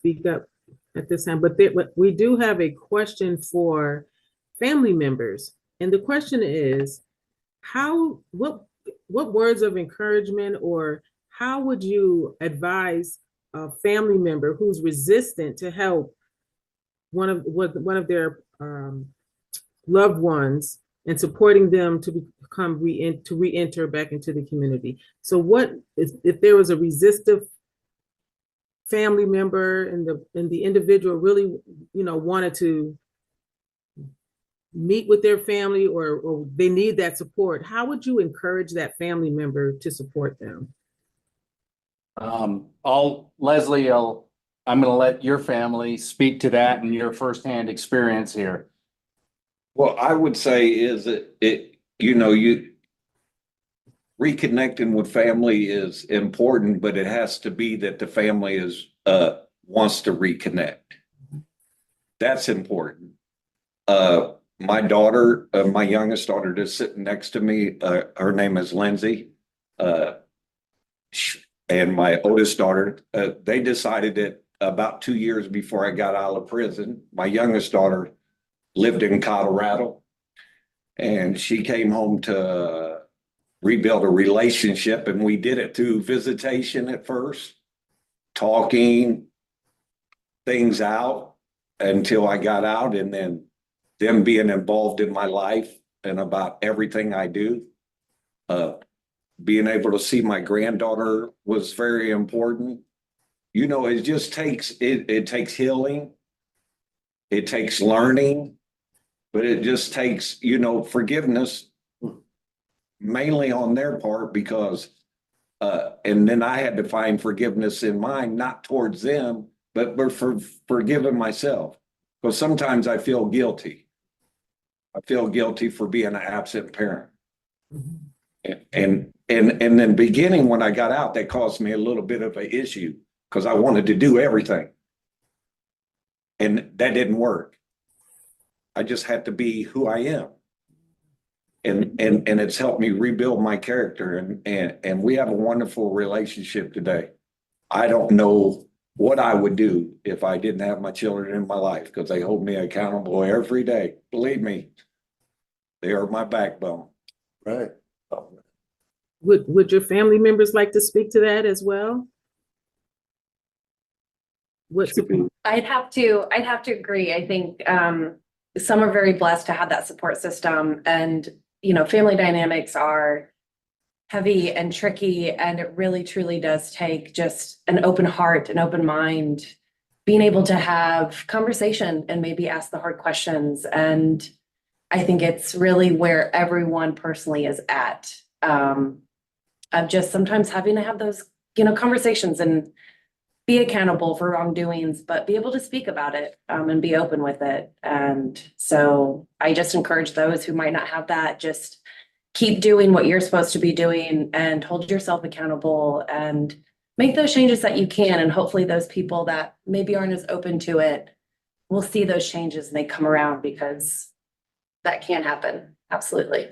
speak up at this time, but we do have a question for family members. And the question is, how, what words of encouragement, or how would you advise a family member who's resistant to help one of their loved ones, and supporting them to to re-enter back into the community? So what if there was a resistive family member, and the individual really, wanted to meet with their family, or they need that support, how would you encourage that family member to support them? Leslie, I'm gonna let your family speak to that and your firsthand experience here. Well, I would say is that you reconnecting with family is important, but it has to be that the family wants to reconnect. That's important. My daughter, my youngest daughter that's sitting next to me, her name is Lindsay. And my oldest daughter, they decided that about 2 years before I got out of prison. My youngest daughter lived in Colorado, and she came home to rebuild a relationship, and we did it through visitation at first, talking things out until I got out, and then them being involved in my life and about everything I do. Being able to see my granddaughter was very important. It just takes it takes healing, it takes learning, but it just takes forgiveness, mainly on their part, because and then I had to find forgiveness in mine, not towards them, but for forgiving myself, because sometimes I feel guilty. I feel guilty for being an absent parent. And then beginning when I got out, that caused me a little bit of an issue, because I wanted to do everything. And that didn't work. I just had to be who I am. And it's helped me rebuild my character. And we have a wonderful relationship today. I don't know what I would do if I didn't have my children in my life, because they hold me accountable every day. Believe me, they are my backbone. Right. Would your family members like to speak to that as well? I'd have to agree. I think some are very blessed to have that support system, and family dynamics are heavy and tricky, and it really truly does take just an open heart, an open mind, being able to have conversation and maybe ask the hard questions. And I think it's really where everyone personally is at, of just sometimes having to have those conversations and be accountable for wrongdoings, but be able to speak about it, and be open with it. And so I just encourage those who might not have that, just keep doing what you're supposed to be doing and hold yourself accountable and make those changes that you can. And hopefully those people that maybe aren't as open to it will see those changes and they come around, because that can happen. Absolutely.